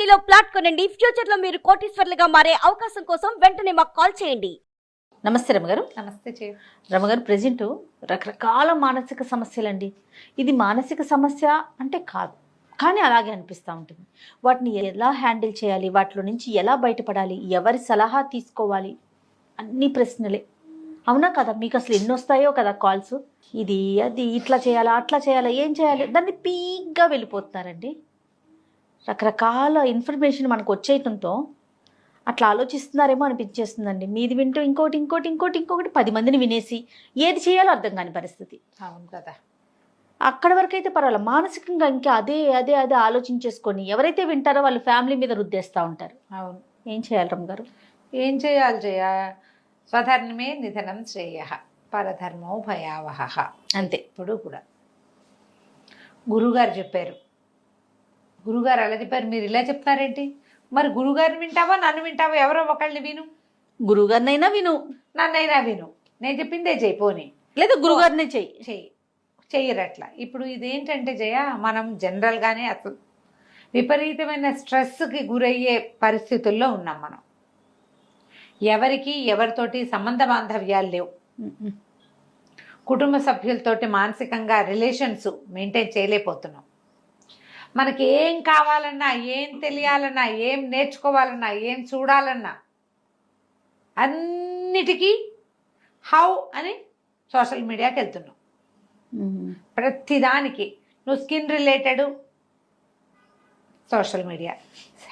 సిటీలో ప్లాట్ కొనండి. ఫ్యూచర్ లో మీరు కోటీశ్వర్లుగా మారే అవకాశం కోసం వెంటనే మాకు కాల్ చేయండి. నమస్తే రమగారు. నమస్తే చే రమగారు, ప్రజెంట్ రకరకాల మానసిక సమస్యలండి. ఇది మానసిక సమస్య అంటే కాదు, కానీ అలాగే అనిపిస్తూ ఉంటుంది. వాటిని ఎలా హ్యాండిల్ చేయాలి, వాటిలో నుంచి ఎలా బయటపడాలి, ఎవరి సలహా తీసుకోవాలి, అన్ని ప్రశ్నలే. అవునా కదా? మీకు అసలు ఎన్ని వస్తాయో కదా కాల్స్, ఇది అది ఇట్లా చేయాలా అట్లా చేయాలా ఏం చేయాలి, దాన్ని పీక్గా వెళ్ళిపోతున్నారండి. రకరకాల ఇన్ఫర్మేషన్ మనకు వచ్చేయటంతో అట్లా ఆలోచిస్తున్నారేమో అనిపించేస్తుందండి. మీది వింటూ ఇంకోటి 10 మందిని వినేసి ఏది చేయాలో అర్థం కాని పరిస్థితి. అవును కదా. అక్కడ వరకు అయితే పర్వాలేదు, మానసికంగా ఇంకా అదే అదే అదే ఆలోచించేసుకొని ఎవరైతే వింటారో వాళ్ళు ఫ్యామిలీ మీద రుద్దేస్తూ ఉంటారు. అవును. ఏం చేయాలి రమ్మ గారు? ఏం చేయాలి జయ? స్వధర్మే నిధనం శ్రేయ, పరధర్మో భయావహ. అంతే. ఇప్పుడు కూడా గురుగారు చెప్పారు. గురుగారు అలా చెప్పారు, మీరు ఇలా చెప్తారేంటి? మరి గురుగారిని వింటావా నన్ను వింటావా? ఎవరో ఒకళ్ళని విను. గురువుగారినైనా విను, నన్నైనా విను. నేను చెప్పిందే చెయ్యి. పోనీ లేదా గురువుగారినే చెయ్యరట్లా. ఇప్పుడు ఇదేంటంటే జయ, మనం జనరల్గానే అసలు విపరీతమైన స్ట్రెస్కి గురయ్యే పరిస్థితుల్లో ఉన్నాం మనం. ఎవరికి ఎవరితోటి సంబంధ బాంధవ్యాలు లేవు. కుటుంబ సభ్యులతోటి మానసికంగా రిలేషన్స్ మెయింటైన్ చేయలేకపోతున్నాం. మనకి ఏం కావాలన్నా, ఏం తెలియాలన్నా, ఏం నేర్చుకోవాలన్నా, ఏం చూడాలన్నా అన్నిటికీ హౌ అని సోషల్ మీడియాకి వెళ్తున్నాం. ప్రతిదానికి నువ్వు skin related social media,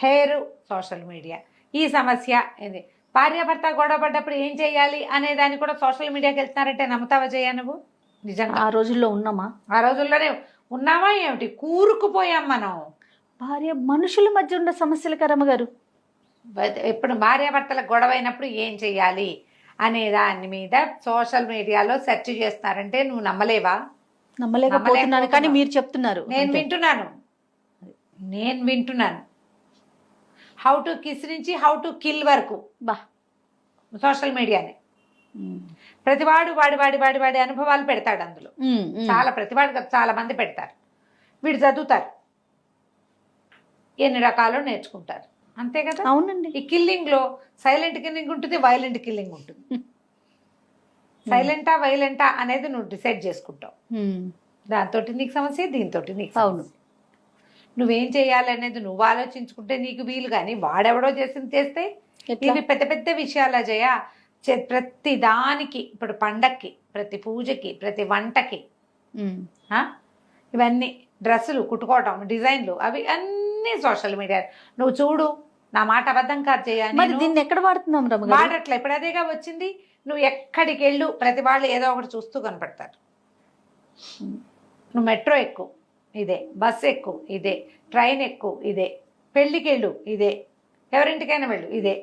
hair social media, ఈ సమస్య ఏంది, భార్యాభర్త గొడవ పడ్డప్పుడు ఏం చేయాలి అనే దాన్ని కూడా సోషల్ మీడియాకి వెళ్తున్నారంటే నమ్ముతావా జయ నువ్వు? నిజంగా ఆ రోజుల్లో ఉన్నామా? ఆ రోజుల్లోనే ఉన్నావా ఏమిటి? కూరుకుపోయాం మనం. భార్య మనుషుల మధ్య ఉన్న సమస్యలు కరమ్మ గారు. ఎప్పుడు భార్యాభర్తల గొడవ అయినప్పుడు ఏం చెయ్యాలి అనే దాని మీద సోషల్ మీడియాలో సెర్చ్ చేస్తున్నారంటే నువ్వు నమ్మలేవా? నమ్మలేకపోతున్నాను, కానీ మీరు చెప్తున్నారు. నేను వింటున్నాను. హౌ టు కిస్ నుంచి హౌ టు కిల్ వరకు సోషల్ మీడియానే. ప్రతివాడు వాడి అనుభవాలు పెడతాడు అందులో. ప్రతివాడు చాలా మంది పెడతారు. వీడు చదువుతారు, ఎన్ని రకాలు నేర్చుకుంటారు. అంతే కదా? అవునండి. ఈ కిల్లింగ్ లో సైలెంట్ కిల్లింగ్ ఉంటుంది, వైలెంట్ కిల్లింగ్ ఉంటుంది. సైలెంటా వైలెంటా అనేది నువ్వు డిసైడ్ చేసుకుంటావు. దాంతో నీకు సమస్య, దీంతో నీకు. అవును. నువ్వేం చేయాలి అనేది నువ్వు ఆలోచించుకుంటే నీకు వీలు. కానీ వాడెవడో చేస్తే ఇవి పెద్ద పెద్ద విషయాలు జయ. ప్రతి దానికి, ఇప్పుడు పండక్కి, ప్రతి పూజకి, ప్రతి వంటకి, ఇవన్నీ డ్రెస్సులు కుట్టుకోవటం, డిజైన్లు, అవి అన్నీ సోషల్ మీడియా. నువ్వు చూడు, నా మాట అబద్ధం కాదు చేయాలి. దీన్ని ఎక్కడ వాడుతున్నాం? వాడట్లా. ఇప్పుడు అదేగా వచ్చింది. నువ్వు ఎక్కడికి వెళ్ళు, ప్రతి వాళ్ళు ఏదో ఒకటి చూస్తూ కనపడతారు. నువ్వు మెట్రో ఎక్కు, ఇదే. బస్ ఎక్కు, ఇదే. ట్రైన్ ఎక్కు, ఇదే. పెళ్ళికి వెళ్ళు, ఇదే. ఎవరింటికైనా వెళ్ళు, ఇదే.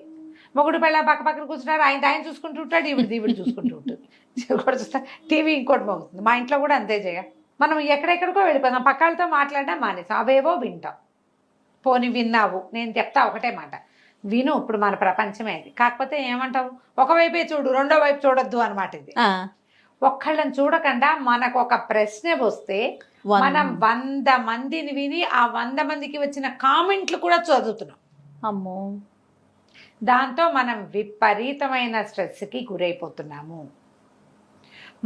మొగుడు పెళ్ళ పక్కన కూర్చున్నారు, ఆయన చూసుకుంటూ ఉంటాడు, ఈవిడ చూసుకుంటూ ఉంటుంది. చూస్తా టీవీ ఇంకోటి మోగుతుంది. మా ఇంట్లో కూడా అంతే చేయ. మనం ఎక్కడెక్కడికో వెళ్ళిపోతాం, పక్కలతో మాట్లాడడం మానేసాం, అవేవో వింటాం. పోనీ విన్నావు, నేను చెప్తా ఒకటే మాట, విను. ఇప్పుడు మన ప్రపంచమే ఇది. కాకపోతే ఏమంటావు, ఒకవైపే చూడు, రెండో వైపు చూడొద్దు అనమాట ఇది. ఒక్కళ్ళని చూడకుండా మనకు ఒక ప్రశ్న వస్తే మనం 100 మందిని విని ఆ 100 మందికి వచ్చిన కామెంట్లు కూడా చదువుతున్నాం. అమ్మో, దాంతో మనం విపరీతమైన స్ట్రెస్కి గురైపోతున్నాము.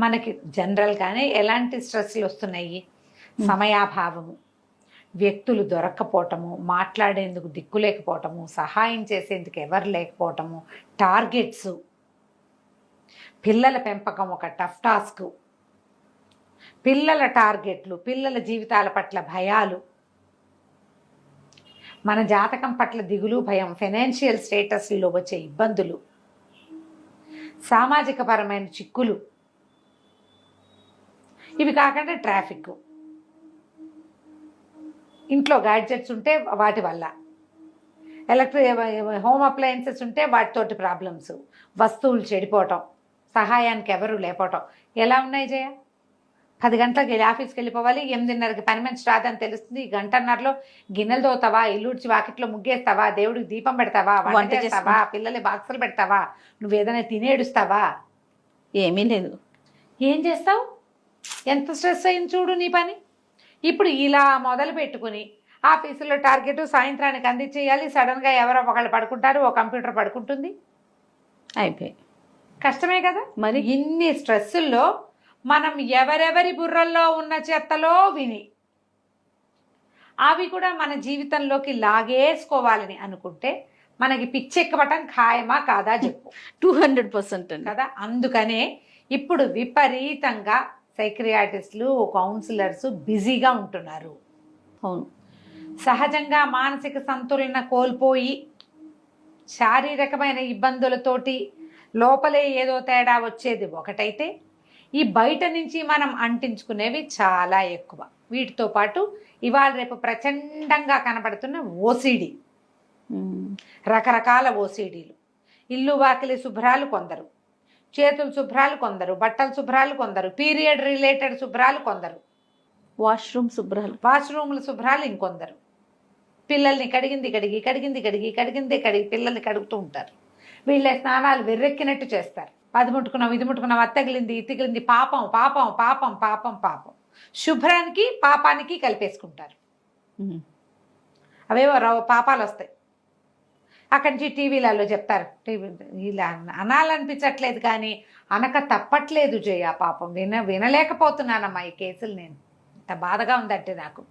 మనకి జనరల్గానే ఎలాంటి స్ట్రెస్లు వస్తున్నాయి? సమయాభావము, వ్యక్తులు దొరక్కపోవటము, మాట్లాడేందుకు దిక్కు లేకపోవటము, సహాయం చేసేందుకు ఎవరు లేకపోవటము, టార్గెట్స్, పిల్లల పెంపకం ఒక టఫ్ టాస్క్, పిల్లల టార్గెట్లు, పిల్లల జీవితాల పట్ల భయాలు, మన జాతకం పట్ల దిగులు, భయం, ఫైనాన్షియల్ స్టేటస్లో వచ్చే ఇబ్బందులు, సామాజిక పరమైన చిక్కులు, ఇవి కాకుండా ట్రాఫిక్, ఇంట్లో గ్యాడ్జెట్స్ ఉంటే వాటి వల్ల, హోమ్ అప్లయన్సెస్ ఉంటే వాటితోటి ప్రాబ్లమ్స్, వస్తువులు చెడిపోవటం, సహాయానికి ఎవరు లేకపోవటం. ఎలా ఉన్నాయి జయ? 10 గంటలకు ఆఫీస్కి వెళ్ళిపోవాలి, 8:30కి పని మనిషి రాదని తెలుస్తుంది. 1:30లో గిన్నెలు తోతావా, ఇల్లుడ్చి వాకిట్లో ముగ్గేస్తావా, దేవుడికి దీపం పెడతావా, వంట చేస్తావా, పిల్లలు బాక్సులు పెడతావా, నువ్వు ఏదైనా తినేడుస్తావా? ఏమీ లేదు. ఏం చేస్తావు? ఎంత స్ట్రెస్ అయింది చూడు నీ పని. ఇప్పుడు ఇలా మొదలు పెట్టుకుని ఆఫీసులో టార్గెట్ సాయంత్రానికి అందించేయాలి. సడన్గా ఎవరో ఒకళ్ళు పడుకుంటారు, ఓ కంప్యూటర్ పడుకుంటుంది, అయిపోయి. కష్టమే కదా. మరి ఇన్ని స్ట్రెస్సుల్లో మనం ఎవరెవరి బుర్రల్లో ఉన్న చెత్తలో విని అవి కూడా మన జీవితంలోకి లాగేసుకోవాలని అనుకుంటే మనకి పిచ్చెక్కబటం ఖాయమా కాదా చెప్పు. 200% అండి. కదా. అందుకనే ఇప్పుడు విపరీతంగా సైక్రియాటిస్టులు, కౌన్సిలర్స్ బిజీగా ఉంటున్నారు. అవును. సహజంగా మానసిక సంతులన కోల్పోయి శారీరకమైన ఇబ్బందులతోటి లోపలే ఏదో తేడా వచ్చేది ఒకటైతే, ఈ బయట నుంచి మనం అంటించుకునేవి చాలా ఎక్కువ. వీటితో పాటు ఇవాళ రేపు ప్రచండంగా కనబడుతున్న ఓసిడి, రకరకాల ఓసిడీలు. ఇల్లు వాకిలి శుభ్రాలు కొందరు, చేతులు శుభ్రాలు కొందరు, బట్టలు శుభ్రాలు కొందరు, పీరియడ్ రిలేటెడ్ శుభ్రాలు కొందరు, వాష్రూమ్ శుభ్రాలు, వాష్రూమ్ల శుభ్రాలు ఇంకొందరు, పిల్లల్ని కడిగింది కడిగి పిల్లల్ని కడుగుతూ ఉంటారు. వీళ్ళ స్నానాలు వెర్రెక్కినట్టు చేస్తారు. అది ముట్టుకున్నాం, ఇది ముట్టుకున్నాం, అది తగిలింది, ఇది తగిలింది, పాపం పాపం పాపం పాపం పాపం. శుభ్రానికి పాపానికి కలిపేసుకుంటారు. అవేవో పాపాలు వస్తాయి. అక్కడి నుంచి టీవీలలో చెప్తారు. ఇలా అనాలనిపించట్లేదు కానీ అనక తప్పట్లేదు జయ. పాపం వినలేకపోతున్నానమ్మా ఈ కేసులు. నేను ఇంత బాధగా ఉందంటే నాకు.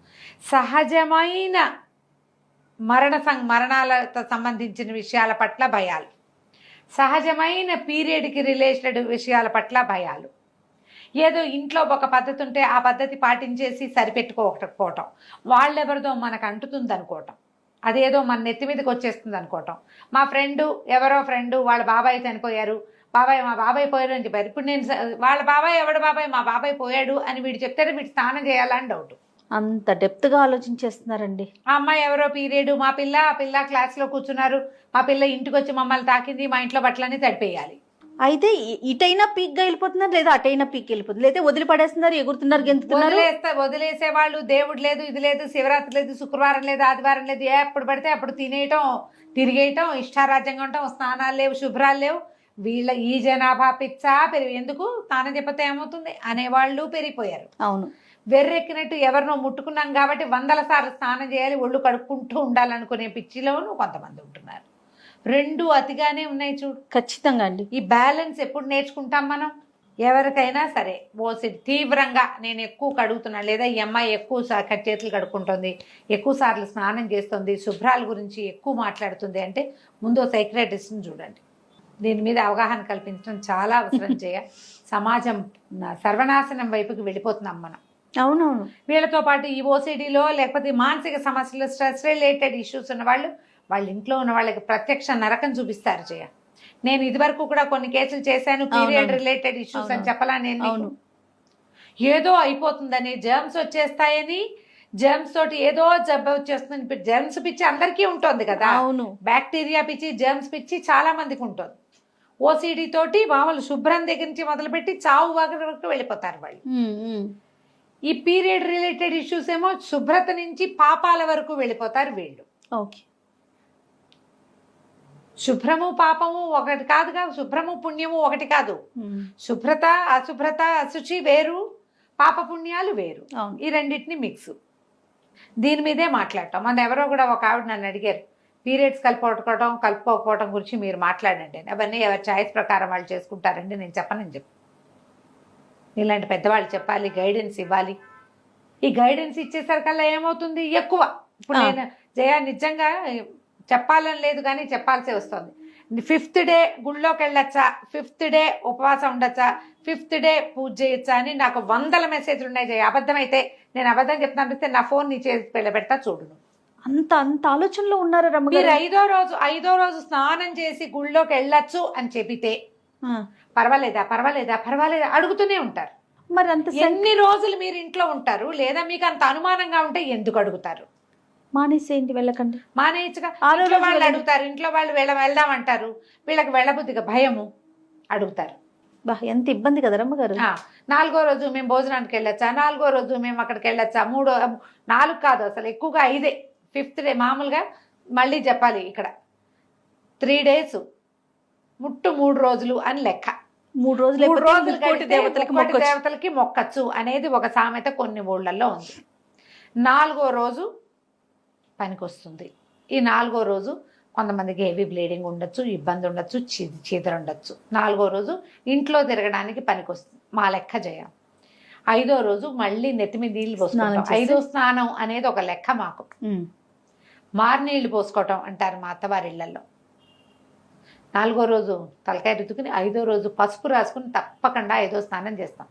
సహజమైన మరణాలతో సంబంధించిన విషయాల పట్ల భయాలు, సహజమైన పీరియడ్కి రిలేటెడ్ విషయాల పట్ల భయాలు, ఏదో ఇంట్లో ఒక పద్ధతి ఉంటే ఆ పద్ధతి పాటించేసి సరిపెట్టుకోకపోవటం, వాళ్ళెవరిదో మనకు అంటుతుంది అనుకోవటం, అదేదో మన నెత్తి మీదకి వచ్చేస్తుంది అనుకోవటం. మా ఎవరో ఫ్రెండు వాళ్ళ బాబాయ్ చనిపోయారు, మా బాబాయ్ పోయారు అని చెప్పారు. ఇప్పుడు నేను వాళ్ళ బాబాయ్ ఎవడు బాబాయ్, మా బాబాయ్ పోయాడు అని వీడు చెప్తే వీడు స్నానం చేయాలని డౌట్. అంత డెప్త్గా ఆలోచించేస్తున్నారండి. ఆ అమ్మాయి ఎవరో పీరియడ్, మా పిల్ల క్లాస్లో కూర్చున్నారు, మా పిల్ల ఇంటికి వచ్చి మమ్మల్ని తాకింది, మా ఇంట్లో బట్టలన్నీ తడిపేయాలి. అయితే ఇటైనా పీక్గా వెళ్ళిపోతున్నారు, లేదా అటైనా పీక్ వెళ్ళిపోతుంది, లేదా వదిలిపడేస్తున్నారు, ఎగురుతున్నారు, గెంతుతున్నారు. వదిలేసే వాళ్ళు దేవుడు లేదు, ఇది లేదు, శివరాత్రి లేదు, శుక్రవారం లేదు, ఆదివారం లేదు, ఎప్పుడు పడితే అప్పుడు తినేయటం, తిరిగేయటం, ఇష్టారాజ్యంగా ఉండటం, స్నానాలు లేవు, శుభ్రాలు లేవు. వీళ్ళ ఈ జనాభా పిచ్చా ఎందుకు స్నానం చెప్పతే ఏమవుతుంది అనేవాళ్ళు పెరిగిపోయారు. అవును. వెర్రెక్కినట్టు ఎవరినో ముట్టుకున్నాం కాబట్టి 100 సార్లు స్నానం చేయాలి, ఒళ్ళు కడుక్కుంటూ ఉండాలనుకునే పిచ్చిలోనూ కొంతమంది ఉంటున్నారు. రెండు అతిగానే ఉన్నాయి చూడు. ఖచ్చితంగా అండి. ఈ బ్యాలెన్స్ ఎప్పుడు నేర్చుకుంటాం మనం? ఎవరికైనా సరే తీవ్రంగా నేను ఎక్కువ కడుగుతున్నాను, లేదా ఈ అమ్మాయి ఎక్కువ చేతులు కడుక్కుంటుంది, ఎక్కువ సార్లు స్నానం చేస్తుంది, శుభ్రాల గురించి ఎక్కువ మాట్లాడుతుంది అంటే ముందు సైక్రియాటిస్ట్ని చూడండి. దీని మీద అవగాహన కల్పించడం చాలా అవసరం చేయ. సమాజం సర్వనాశనం వైపుకి వెళ్ళిపోతున్నాం మనం. అవునవును. వీళ్ళతో పాటు ఈ ఓసిడీలో లేకపోతే మానసిక సమస్యలు, స్ట్రెస్ రిలేటెడ్ ఇష్యూస్ ఉన్న వాళ్ళ ఇంట్లో ఉన్న వాళ్ళకి ప్రత్యక్ష నరకం చూపిస్తారు జయ. నేను ఇదివరకు కూడా కొన్ని కేసులు చేశాను, పీరియడ్ రిలేటెడ్ ఇష్యూస్ అని చెప్పలా నేను. ఏదో అయిపోతుందని, జర్మ్స్ వచ్చేస్తాయని, జర్మ్స్ తోటి ఏదో జబ్బు వచ్చేస్తుంది. జర్మ్స్ పిచ్చి అందరికీ ఉంటుంది కదా. అవును. బ్యాక్టీరియా పిచ్చి, జర్మ్స్ పిచ్చి చాలా మందికి ఉంటుంది. ఓసిడి తోటి మామూలు శుభ్రం దగ్గర నుంచి మొదలుపెట్టి చావు వరకు వెళ్ళిపోతారు వాళ్ళు. ఈ పీరియడ్ రిలేటెడ్ ఇష్యూస్ ఏమో శుభ్రత నుంచి పాపాల వరకు వెళ్ళిపోతారు వీళ్ళు. ఓకే. శుభ్రము పాపము ఒకటి కాదుగా, శుభ్రము పుణ్యము ఒకటి కాదు. శుభ్రత అశుభ్రత, అశుచి వేరు, పాప పుణ్యాలు వేరు. ఈ రెండింటిని మిక్స్. దీని మీదే మాట్లాడటం. మన ఎవరో కూడా ఒక ఆవిడ నన్ను అడిగారు, పీరియడ్స్ కలుపుకోకపోవడం గురించి మీరు మాట్లాడండి. అవన్నీ ఎవరి ఛాయిస్ ప్రకారం వాళ్ళు చేసుకుంటారండి, నేను చెప్పనని చెప్పి. ఇలాంటి పెద్దవాళ్ళు చెప్పాలి, గైడెన్స్ ఇవ్వాలి. ఈ గైడెన్స్ ఇచ్చేసరికల్లా ఏమవుతుంది, ఎక్కువ. ఇప్పుడు నేను జయ నిజంగా చెప్పాలని లేదు కానీ చెప్పాల్సి వస్తుంది. 5th డే గుళ్ళోకి వెళ్ళొచ్చా, 5th డే ఉపవాసం ఉండొచ్చా, 5th డే పూజ చేయొచ్చా అని నాకు 100 మెసేజ్లు ఉన్నాయి జయ. అబద్ధమైతే నేను అబద్ధం చెప్తాను, నా ఫోన్ నీ చేసి పెడతా చూడును. అంత ఆలోచనలో ఉన్నారా రమ్మ గారు? మీరు ఐదో రోజు స్నానం చేసి గుళ్ళోకి వెళ్ళొచ్చు అని చెబితే పర్వాలేదా అడుగుతూనే ఉంటారు. మరి అంత ఎన్ని రోజులు మీరు ఇంట్లో ఉంటారు? లేదా మీకు అంత అనుమానంగా ఉంటే ఎందుకు అడుగుతారు? మానేసేయండి, వెళ్ళకండి. మానేయచ్చుగా. వాళ్ళు అడుగుతారు, ఇంట్లో వాళ్ళు వెళ్దామంటారు, వీళ్ళకి వెళ్ళబుద్ధిగా భయము, అడుగుతారు. ఎంత ఇబ్బంది కదా రమ్మగారు. 4వ రోజు మేము భోజనానికి వెళ్ళొచ్చా, 4వ రోజు మేము అక్కడికి వెళ్ళొచ్చా, 4 కాదు అసలు ఎక్కువగా 5. 5th డే మామూలుగా మళ్ళీ చెప్పాలి ఇక్కడ 3 days, 3 రోజులు అని లెక్క. 3 రోజులు కోటి దేవతలకి మొక్కచ్చు అనేది ఒక సామెత కొన్ని ఊళ్ళల్లో ఉంది. 4వ రోజు పనికి వస్తుంది. ఈ 4వ రోజు కొంతమందికి హెవీ బ్లీడింగ్ ఉండొచ్చు, ఇబ్బంది ఉండొచ్చు, చీదర ఉండొచ్చు. 4వ రోజు ఇంట్లో తిరగడానికి పనికి వస్తుంది, మా లెక్క చేయం. 5వ రోజు మళ్ళీ నెత్తిమి నీళ్ళు పోసుకుంటాం. 5వ స్నానం అనేది ఒక లెక్క మాకు. మారినీళ్ళు పోసుకోవటం అంటారు మా అత్తవారి ఇళ్లలో. 4వ రోజు తలకాయ రుద్దుకుని 5వ రోజు పసుపు రాసుకుని తప్పకుండా 5వ స్నానం చేస్తాం.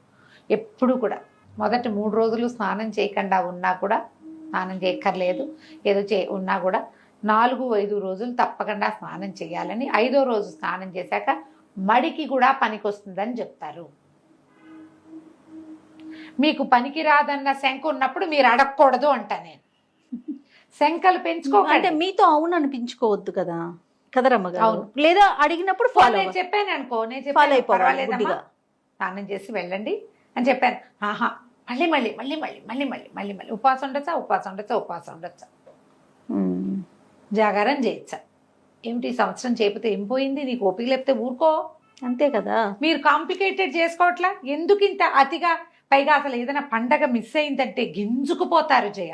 ఎప్పుడు కూడా మొదటి 3 రోజులు స్నానం చేయకుండా ఉన్నా కూడా, స్నానం చేయక్కర్లేదు ఏదో ఉన్నా కూడా 4, 5 రోజులు తప్పకుండా స్నానం చేయాలని, 5వ రోజు స్నానం చేశాక మడికి కూడా పనికి వస్తుందని చెప్తారు. మీకు పనికి రాదన్న శంక ఉన్నప్పుడు మీరు అడగకూడదు అంట నేను. శంకలు పెంచుకోకండి. మీతో అవును అనిపించుకోవద్దు కదా కదరమ్మగారు. అవును. లేదా అడిగినప్పుడు ఫాలో నేను చెప్పాను అనుకో, నేను ఫాలో చెప్పాను అయిపోవాలి పర్వాలేదమ్మా, గుడ్డిగా. స్నానం చేసి వెళ్ళండి అని చెప్పాను. ఆహా మళ్ళీ మళ్ళీ మళ్ళీ మళ్ళీ మళ్ళీ మళ్ళీ మళ్ళీ మళ్ళీ ఉపవాసం ఉండొచ్చా, ఉపవాసం ఉండొచ్చా, ఉపవాసం ఉండొచ్చా, జాగారం చేయొచ్చా? ఏమిటి ఈ సంవత్సరం చేయకపోతే ఏం పోయింది, నీకు ఓపిక లేకపోతే ఊరుకో. అంతే కదా. మీరు కాంప్లికేటెడ్ చేసుకోవట్లా, ఎందుకు ఇంత అతిగా? పైగా అసలు ఏదైనా పండగ మిస్ అయిందంటే గింజుకుపోతారు జయ.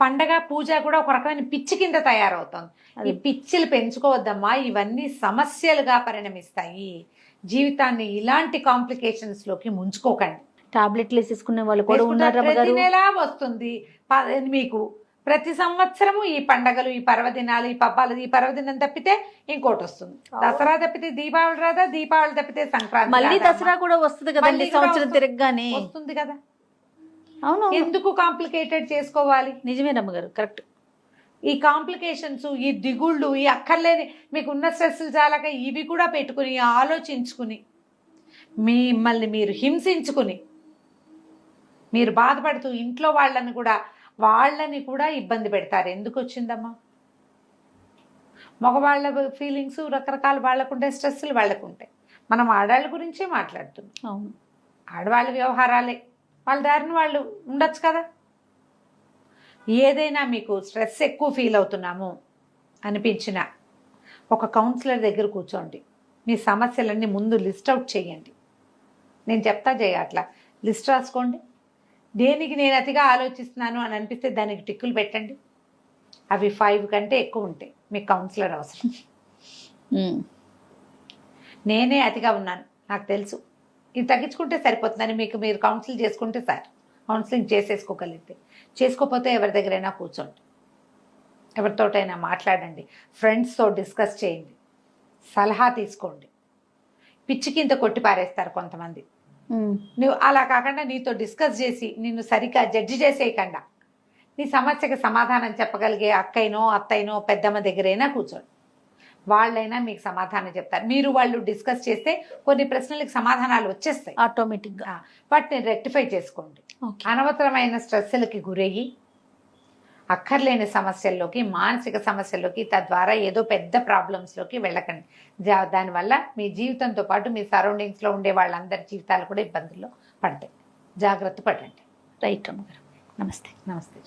పండగ పూజ కూడా ఒక రకమైన పిచ్చి కింద తయారవుతుంది. ఈ పిచ్చిలు పెంచుకోవద్దమ్మా, ఇవన్నీ సమస్యలుగా పరిణమిస్తాయి. జీవితాన్ని ఇలాంటి కాంప్లికేషన్స్ లోకి ముంచుకోకండి. టాబ్లెట్లు వేసేసుకునే వాళ్ళు కూడా ఉన్నారు ప్రతి రమ్మగారు. నెల వస్తుంది మీకు, ప్రతి సంవత్సరము ఈ పండగలు, ఈ పర్వదినాలు, ఈ పబ్బాలు, ఈ పర్వదినం తప్పితే ఇంకోటి వస్తుంది. దసరా తప్పితే దీపావళి రాదా, దీపావళి తప్పితే సంక్రాంతి మళ్ళీ రాదా? దసరా కూడా వస్తుంది కదండి మళ్ళీ కూడా సంవత్సరం వస్తుంది. తిరగగానే. వస్తుంది కదా, అవును ఎందుకు కాంప్లికేటెడ్ చేసుకోవాలి? నిజమే రమ్మగారు, కరెక్ట్. ఈ కాంప్లికేషన్స్, ఈ దిగుళ్ళు, ఈ అక్కర్లేని మీకు ఉన్న స్ట్రెస్లు చాలక ఇవి కూడా పెట్టుకుని ఆలోచించుకుని మిమ్మల్ని మీరు హింసించుకుని మీరు బాధపడుతూ ఇంట్లో వాళ్ళని కూడా ఇబ్బంది పెడతారు. ఎందుకు వచ్చిందమ్మా? మగవాళ్ళ ఫీలింగ్స్ రకరకాల, వాళ్ళకుంటే స్ట్రెస్లు వాళ్ళకుంటాయి. మనం ఆడవాళ్ళ గురించే మాట్లాడుతున్నాం. అవును, ఆడవాళ్ళ వ్యవహారాలే, వాళ్ళ దారిని వాళ్ళు ఉండొచ్చు కదా. ఏదైనా మీకు స్ట్రెస్ ఎక్కువ ఫీల్ అవుతున్నాము అనిపించిన ఒక కౌన్సిలర్ దగ్గర కూర్చోండి. మీ సమస్యలన్నీ ముందు లిస్ట్ అవుట్ చేయండి. నేను చెప్తా చేయ అట్లా లిస్ట్ రాసుకోండి. దేనికి నేను అతిగా ఆలోచిస్తున్నాను అని అనిపిస్తే దానికి టిక్కులు పెట్టండి. అవి 5 కంటే ఎక్కువ ఉంటాయి, మీకు కౌన్సిలర్ అవసరం. నేనే అతిగా ఉన్నాను, నాకు తెలుసు, ఇది తగ్గించుకుంటే సరిపోతుందని మీరు కౌన్సిల్ చేసుకుంటే సార్, కౌన్సిలింగ్ చేసేసుకోగలిగితే. చేసుకోకపోతే ఎవరి దగ్గరైనా కూర్చోండి, ఎవరితోటైనా మాట్లాడండి, ఫ్రెండ్స్తో డిస్కస్ చేయండి, సలహా తీసుకోండి. పిచ్చికింత కొట్టి పారేస్తారు కొంతమంది. నువ్వు అలా కాకుండా నీతో డిస్కస్ చేసి నిన్ను సరిగ్గా జడ్జి చేసేయకుండా నీ సమస్యకి సమాధానం చెప్పగలిగే అక్కైనో అత్తైనో పెద్దమ్మ దగ్గరైనా కూర్చోండి. వాళ్ళైనా మీకు సమాధానం చెప్తారు. వాళ్ళు డిస్కస్ చేస్తే కొన్ని ప్రశ్నలకు సమాధానాలు వచ్చేస్తాయి ఆటోమేటిక్గా. వాటిని రెక్టిఫై చేసుకోండి. అనవసరమైన స్ట్రెస్లకి గురయ్యి అక్కర్లేని సమస్యల్లోకి, మానసిక సమస్యల్లోకి, తద్వారా ఏదో పెద్ద ప్రాబ్లమ్స్లోకి వెళ్ళకండి. దానివల్ల మీ జీవితంతో పాటు మీ సరౌండింగ్స్లో ఉండే వాళ్ళందరి జీవితాలు కూడా ఇబ్బందుల్లో పడతాయి. జాగ్రత్త పడండి. రైట్ అమ్మగారు. నమస్తే. నమస్తే.